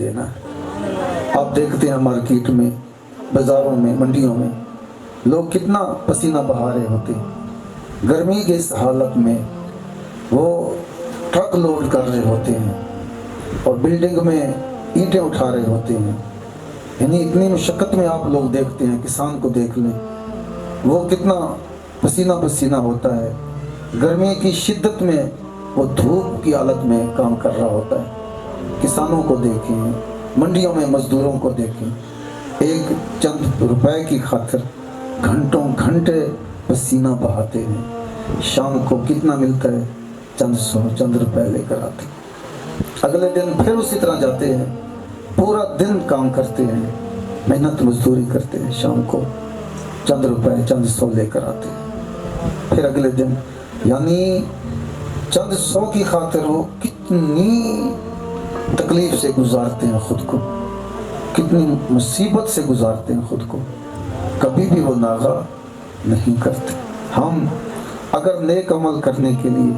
देना है। आप देखते हैं मार्केट में, बाज़ारों में, मंडियों में लोग कितना पसीना बहा रहे होते हैं। गर्मी के इस हालत में वो ट्रक लोड कर रहे होते हैं और बिल्डिंग में ईंटें उठा रहे होते हैं। यानी इतनी मुशक्क़त में आप लोग देखते हैं, किसान को देख लें, वो कितना पसीना पसीना होता है। गर्मी की शिद्दत में वो धूप की हालत में काम कर रहा होता है। किसानों को देखें, मंडियों में मज़दूरों को देखें, एक चंद रुपए की खातिर घंटों घंटे पसीना बहाते हैं। शाम को कितना मिलता है? चंद सौ, चंद रुपए लेकर आते हैं। अगले दिन फिर उसी तरह जाते हैं, पूरा दिन काम करते हैं, मेहनत मजदूरी करते हैं, शाम को चंद रुपए, चंद सौ लेकर आते हैं। फिर अगले दिन, यानी चंद सौ की खातिर वो कितनी तकलीफ से गुजारते हैं खुद को, कितनी मुसीबत से गुजारते हैं खुद को। कभी भी वो नागा नहीं करते। हम अगर नेक अमल करने के लिए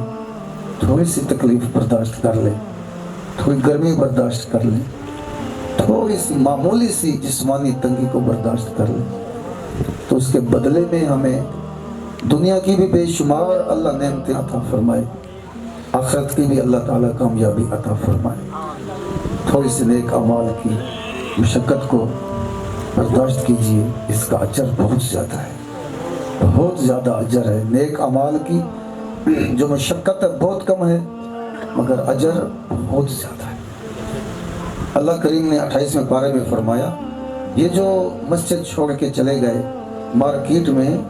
थोड़ी सी तकलीफ बर्दाश्त कर लें, थोड़ी गर्मी बर्दाश्त कर लें, थोड़ी सी मामूली सी जिस्मानी तंगी को बर्दाश्त कर लें, तो उसके बदले में हमें दुनिया की भी बेशुमार अल्लाह नेमतें अता फरमाए, आखिरत की भी अल्लाह ताला कामयाबी अता फरमाए। थोड़ी सी नेक अमाल की मुशक्क़त को बर्दाश्त कीजिए, इसका अजर बहुत ज़्यादा है, बहुत ज़्यादा अजर है। नेक अमाल की जो मुशक्क़त है बहुत कम है, मगर अजर बहुत ज़्यादा है। अल्लाह करीम ने 28वें पारे में फरमाया, ये जो मस्जिद छोड़ के चले गए मार्केट में,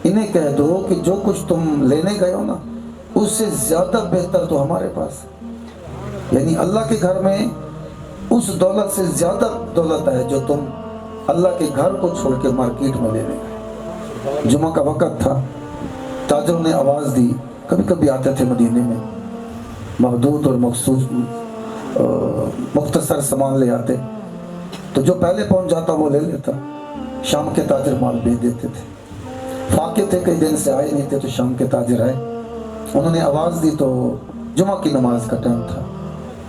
इन्हें कह दो कि जो कुछ तुम लेने गए हो ना, उससे ज़्यादा बेहतर तो हमारे पास है। यानी अल्लाह के घर में उस दौलत से ज़्यादा दौलत है जो तुम अल्लाह के घर को छोड़ के मार्केट में लेने गए। जुमा का वक़्त था, ताजरों ने आवाज़ दी, कभी कभी आते थे मदीने में, महदूद और मखसूस मुख्तसर सामान ले आते, तो जो पहले पहुंच जाता वो ले लेता। शाम के ताजर माल बेच देते थे। फाके थे, कई दिन से आए नहीं थे, तो शाम के ताजर आए, उन्होंने आवाज़ दी तो जुमा की नमाज का टाइम था,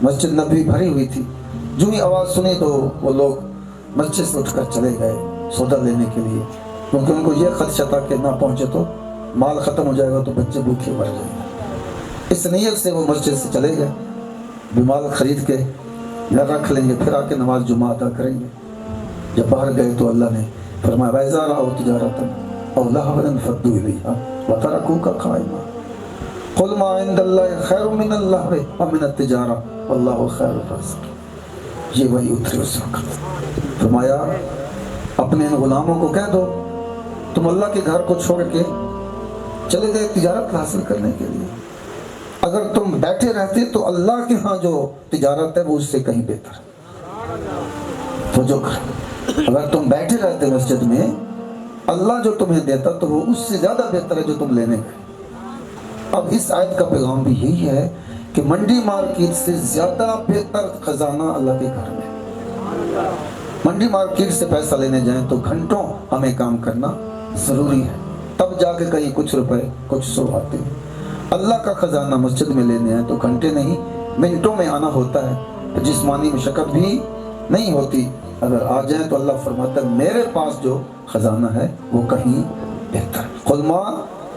मस्जिद नबी भरी हुई थी। जो ही आवाज़ सुनी तो वो लोग मस्जिद से उठकर चले गए सौदा लेने के लिए, क्योंकि उनको ये खदशा था कि ना पहुँचे तो माल ख़त्म हो जाएगा, तो बच्चे भूखे मर जाएंगे। इस नीयत से वो मस्जिद से चले गए, भी माल ख़रीद के घर रख लेंगे, फिर आके नमाज जुमा अदा करेंगे। जब बाहर गए तो अल्लाह ने फरमाया, वैज़ा रअौ तिजारतन औ लहवन फद्दू इलैहा व तरकूका क़ाइमा क़ुल मा इंदल्लाहि खैरुम मिनल लहवी व मिनत तिजारा वल्लाहु खैरुर राज़िक़ीन। ये वही उतरे उस वक्त। फरमाया, अपने इन गुलामों को कह दो, तुम अल्लाह के घर को छोड़ के चले गए तिजारत हासिल करने के लिए। अगर तुम बैठे रहते तो अल्लाह के यहाँ जो तिजारत है वो उससे कहीं बेहतर है। तो जो अगर तुम बैठे रहते मस्जिद में, अल्लाह जो तुम्हें देता तो वो उससे ज़्यादा बेहतर है जो तुम लेने गए। अब इस आयत का पैगाम भी यही है कि मंडी मार्केट से ज़्यादा बेहतर खजाना अल्लाह के घर में। मंडी मार्केट से पैसा लेने जाएं तो घंटों हमें काम करना ज़रूरी है, तब जाके कहीं कुछ रुपए कुछ सौ आते हैं। अल्लाह का खजाना मस्जिद में लेने हैं तो घंटे नहीं मिनटों में आना होता है, जिस्मानी मुशक्क़त भी नहीं होती। अगर आ जाए तो अल्लाह फरमाता है, मेरे पास जो खजाना है वो कहीं बेहतर। क़ुल मा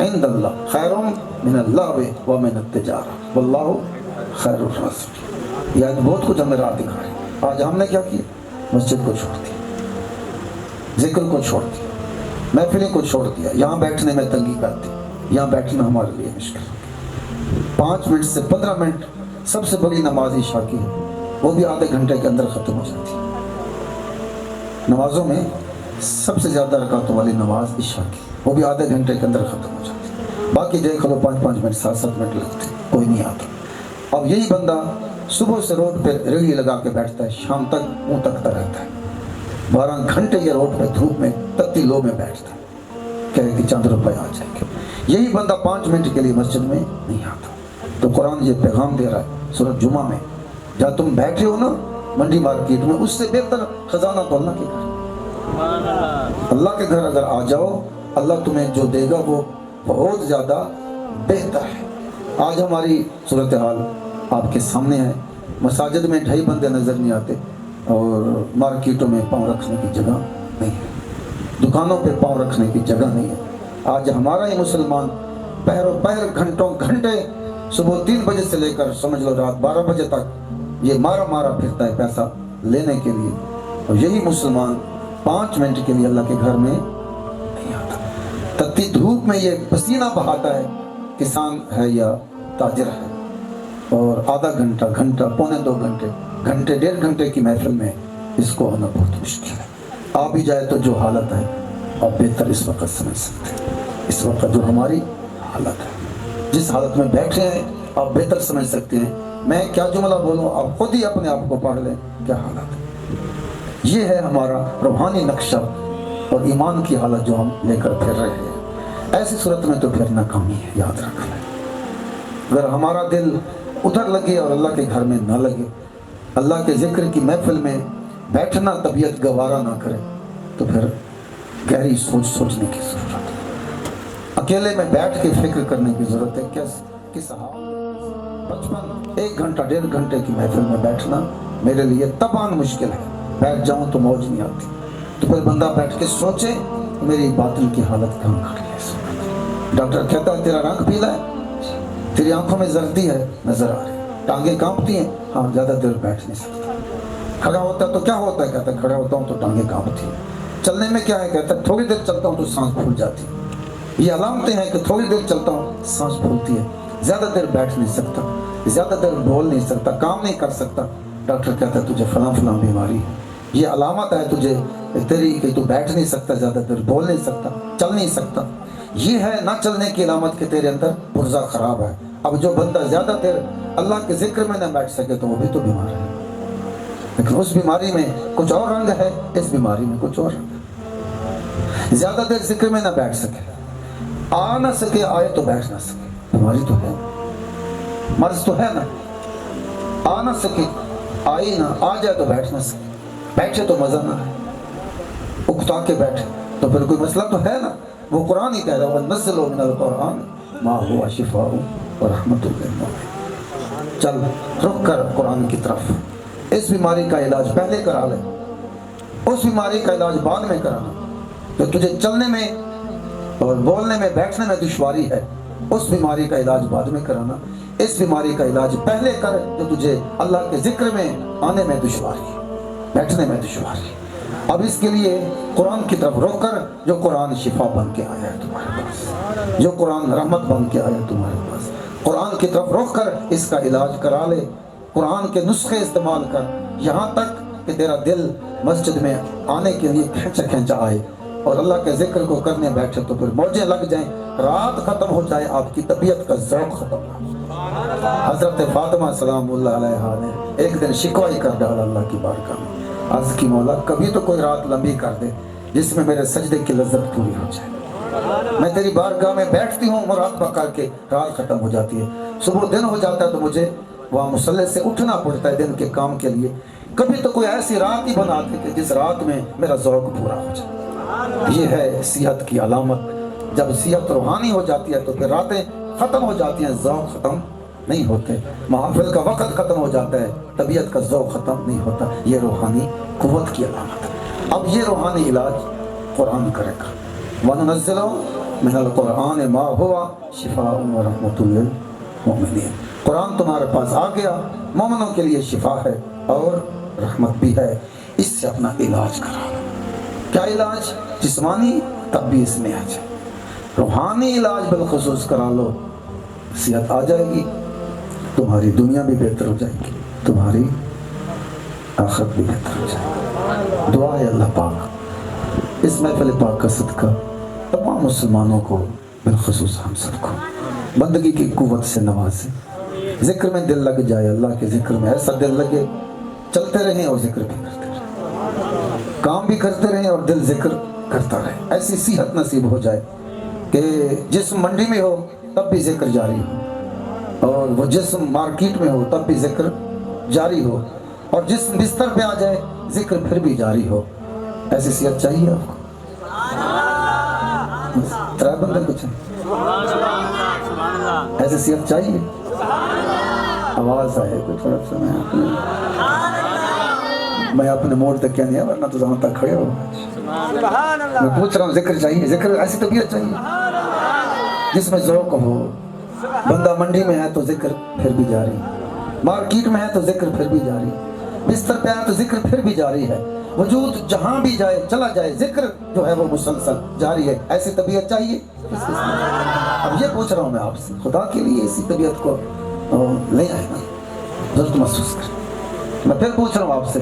इंदल्लाहि खैरुम मिनल लहवी व मिनत तिजारा वल्लाहु खैरुर राज़िक़ीन। यानी बहुत कुछ हमें राह दिखा है। आज हमने क्या किया? मस्जिद को छोड़ दिया, जिक्र को छोड़ दिया, महफिलें को छोड़ दिया, यहाँ बैठने में तंगी करती, यहाँ बैठना हमारे लिए मुश्किल। 5 मिनट से 15 मिनट सबसे बड़ी नमाज इशा की है, वो भी आधे घंटे के अंदर ख़त्म हो जाती है। नमाजों में सबसे ज़्यादा रकातों वाली नमाज इशा की, वो भी आधे घंटे के अंदर ख़त्म हो जाती है। बाकी देख लो 5-5 मिनट 7-7 मिनट लगते, कोई नहीं आता। अब यही बंदा सुबह से रोड पे रेड़ी लगा के बैठता है, शाम तक मुँह तकता रहता है, 12 घंटे ये रोड पे धूप में तत्ती लो में बैठता है, कहे कि चंद रुपये आ जाएंगे। यही बंदा 5 मिनट के लिए मस्जिद में नहीं आता। तो कुरान ये पैगाम दे रहा है सूरह जुमा में, जहाँ तुम बैठे हो ना मंडी मार्केट में, उससे बेहतर खजाना तो अल्लाह के घर। अल्लाह के घर अगर आ जाओ, अल्लाह तुम्हें जो देगा वो बहुत ज़्यादा बेहतर है। आज हमारी सूरत हाल आपके सामने है। मसाजिद में ढाई बंदे नज़र नहीं आते, और मार्केटों में पाँव रखने की जगह नहीं है, दुकानों पे पाँव रखने की जगह नहीं है। आज हमारा ही मुसलमान पैरों पैर घंटों घंटे सुबह 3 बजे से लेकर समझ लो रात 12 बजे तक ये मारा मारा फिरता है पैसा लेने के लिए, और यही मुसलमान 5 मिनट के लिए अल्लाह के घर में नहीं आता। तत्ती धूप में ये पसीना बहाता है, किसान है या ताजिर है, और आधा घंटा घंटा पौने 2 घंटे घंटे 1.5 घंटे की महफिल में इसको आना बहुत मुश्किल है। आ भी जाए तो जो हालत है आप बेहतर इस वक्त समझ सकते हैं। इस वक्त जो हमारी हालत है, जिस हालत में बैठे हैं आप बेहतर समझ सकते हैं। मैं क्या जुमला बोलूं आप खुद ही अपने आप को पढ़ लें क्या हालत है। ये है हमारा रूहानी नक्शा और ईमान की हालत जो हम लेकर फिर रहे हैं। ऐसी सूरत में तो फिर नाकामी है, याद रख लें। अगर हमारा दिल उधर लगे और अल्लाह के घर में ना लगे, अल्लाह के जिक्र की महफिल में बैठना तबीयत गवारा ना करे, तो फिर गहरी सोचने की जरूरत है। अकेले में बैठ के फिक्र करने की जरूरत है। किस हाल में बचपन 1 घंटा 1.5 घंटे की महफिल में बैठना मेरे लिए तबान मुश्किल है। बैठ जाऊं तो मौज नहीं आती, तो फिर बंदा बैठ के सोचे मेरी बातिल की हालत कहाँ खड़ी है। डॉक्टर कहता है तेरा रंग पीला है, तेरी आंखों में जर्दी है नजर आ रही, टांगे कांपती हैं, हाँ ज्यादा देर बैठ नहीं सकता। खड़ा होता है तो क्या होता है, कहता है खड़ा होता हूँ तो टांगे कांपती हैं। चलने में क्या है, कहता है थोड़ी देर चलता हूँ तो सांस फूल जाती है। ये अलामतें हैं कि थोड़ी देर चलता हूँ सांस फूलती है, ज्यादा देर बैठ नहीं सकता, ज्यादा देर बोल नहीं सकता, काम नहीं कर सकता। डॉक्टर कहता है तुझे फलां फलां बीमारी है, ये अलामत है तुझे तेरी कि तू बैठ नहीं सकता, ज्यादा देर बोल नहीं सकता, चल नहीं सकता। ये है ना चलने की अलामत कि तेरे अंदर पुर्जा खराब है। अब जो बंदा ज्यादा देर अल्लाह के जिक्र में ना बैठ सके तो वो भी तो बीमार है, लेकिन उस बीमारी में कुछ और रंग है, इस बीमारी में कुछ और रंग है। ज्यादा देर जिक्र में ना बैठ सके, आ ना सके, आए तो बैठ ना सके, बीमारी तो है, मर्ज तो है ना। आ ना सके, आई ना, आ जाए तो बैठ ना सके, बैठे तो मजा ना है, उकता के बैठे तो फिर कोई मसला तो है ना। वो कुरान ही कह रहा है नज़्ज़लो मिनल कुरान मा हुवा शिफाउ व रहमतुल लिल मुमिनीन। चल रुक कर कुरान की तरफ। इस बीमारी का इलाज पहले करा ले, उस बीमारी का इलाज बाद में कराना। जो तुझे चलने में और बोलने में बैठने में दुश्वारी है, उस बीमारी का इलाज बाद में कराना। इस बीमारी का इलाज पहले कर जो तुझे अल्लाह के जिक्र में आने में दुश्वारी है, बैठने में दुश्वारी है। अब इसके लिए कुरान की तरफ रोक कर, जो कुरान शिफा बन के आया है तुम्हारे पास, जो कुरान रहमत बन के आया है तुम्हारे पास, कुरान की तरफ रोक कर इसका इलाज करा ले। कुरान के नुस्खे इस्तेमाल कर, यहाँ तक कि तेरा दिल मस्जिद में आने के लिए खींचा खींचा आए और अल्लाह के जिक्र को करने बैठे तो फिर मौजें लग जाएं, रात खत्म हो जाए, आपकी तबीयत का ज़ौक़ खत्म हो। हज़रत फातिमा सलामुल्लाह अलैहा ने एक दिन शिकवा ही कर डाला अल्लाह की बारगाह में, अर्ज़ की मौला कभी तो कोई रात लंबी कर दे जिसमें मेरे सजदे की लज्जत पूरी हो जाए। मैं तेरी बारगाह में बैठती हूँ, मुराक़बा करके रात खत्म हो जाती है, सुबह दिन हो जाता है तो मुझे वहाँ मुसल्ले से उठना पड़ता है दिन के काम के लिए। कभी तो कोई ऐसी रात ही बना दे कि जिस रात में मेरा ज़ौक़ पूरा हो जाए। ये है सेहत की अलामत। जब सेहत रूहानी हो जाती है तो फिर रातें ख़त्म हो जाती हैं, ज़ौक़ ख़त्म नहीं होते, महफिल का वक़्त ख़त्म हो जाता है, तबीयत का ज़ौक़ ख़त्म नहीं होता। ये रूहानी क़ुव्वत की अलामत है। अब ये रूहानी इलाज कुरान करेगा। वनुनज़्ज़िलु मिनल कुरान मा हुवा शिफ़ाउन व रहमतुल लिल मुमिनीन। कुरान तुम्हारे पास आ गया, मोमिनों के लिए शिफा है और रहमत भी है। इससे अपना इलाज करा लो। क्या इलाज? जिस्मानी तब भी इसमें आ जाए, रूहानी इलाज बिलखुसूस करा लो, सेहत आ जाएगी, तुम्हारी दुनिया भी बेहतर हो जाएगी, तुम्हारी आखिरत भी बेहतर हो जाएगी। दुआ है अल्लाह पाक इस महफिल पाक का सदका तमाम मुसलमानों को बिलखुसूस हम सबको बंदगी की कुव्वत से नवाजे, जिक्र में दिल लग जाए, अल्लाह के जिक्र में ऐसा दिल लगे, चलते रहें और जिक्र भी करते रहें, काम भी करते रहें और दिल जिक्र करता रहे। ऐसी सेहत नसीब हो जाए कि जिस्म मंडी में हो तब भी जिक्र जारी हो, और वो जिस्म मार्केट में हो तब भी जिक्र जारी हो, और जिस बिस्तर पे आ जाए जिक्र फिर भी जारी हो। ऐसी सेहत चाहिए आपको? तरह बंदे कुछ ऐसी सेहत चाहिए? आवाज आए कुछ तरफ से मैं मैं अपने मोड़ तक क्या नहीं है, वरना तो जहाँ तक खड़े हो। मैं पूछ रहा हूँ, जिक्र चाहिए, जिक्र ऐसी तबीयत चाहिए जिसमें ज़ौक़ हो। बंदा मंडी में है तो जिक्र फिर भी जारी, मार्केट में है तो जिक्र फिर भी जारी, बिस्तर पे है तो जिक्र फिर भी जारी है, वजूद जहाँ भी जाए चला जाए जिक्र जो है वो मुसलसल जारी है। ऐसी तबीयत चाहिए। अब ये पूछ रहा हूँ मैं आपसे, खुदा के लिए इसी तबीयत को ले आए ना, जरूरत महसूस कर। मैं फिर पूछ रहा हूँ आपसे,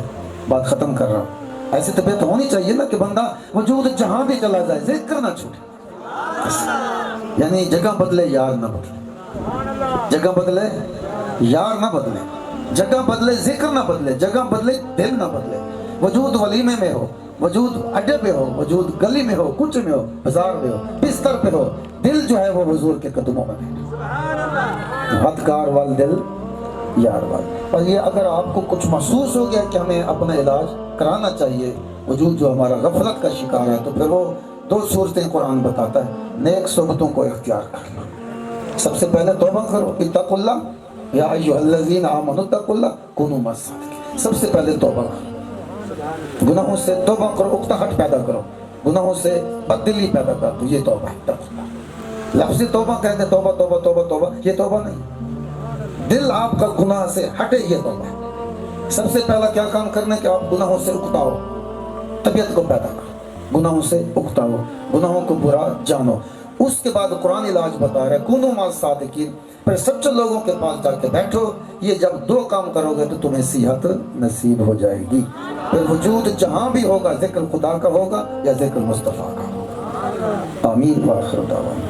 बात खत्म कर रहा हूँ, ऐसी तबीयत होनी चाहिए ना कि बंदा वजूद जहाँ भी चला जाए जिक्र ना छूटे। यानी जगह बदले यार ना बदले, जगह बदले यार ना बदले, जगह बदले जिक्र ना बदले, जगह बदले दिल ना बदले। वजूद वलीमे में हो, वजूद अड्डे पे हो, वजूद गली में हो, कुछ में हो, बाजार में हो, बिस्तर पे हो, दिल जो है वो हुजूर के कदमों में है। हथकार वाल दिल यार वाल। और ये अगर आपको कुछ महसूस हो गया कि हमें अपना इलाज कराना चाहिए, वजूद जो हमारा गफलत का शिकार है, तो फिर वो 2 सूरतें कुरान बताता है, नेक सोबतों को इख्तियार कर लो। सबसे पहले तौबा करो, इत्तकुल्लाह या अय्युहल्लज़ीना आमनु इत्तकुल्लाह कुनू मस्सादिकीन। सबसे पहले तौबा करो, गुनाहों से तौबा करो, उकताहट पैदा करो, गुनाहों से बददिली पैदा कर दो, ये तौबा है। लफ्ज़ तौबा कहते तौबा तौबा तौबा तौबा, ये तौबा नहीं, दिल आपका गुनाह से हटे, ये तौबा है। सबसे पहला क्या काम करने कि आप गुनाहों से उकताओ, तबीयत को पैदा करो, गुनाहों से उकताओ, गुनाहों को बुरा जानो। उसके बाद कुरान इलाज बता रहा है, कुनू मास सादिकीन, फिर सच्चे लोगों के पास जाके बैठो। ये जब 2 काम करोगे तो तुम्हें सेहत नसीब हो जाएगी। फिर वजूद जहाँ भी होगा जिक्र खुदा का होगा या जिक्र मुस्तफ़ा का होगा। आमीन व आखिर दावाना।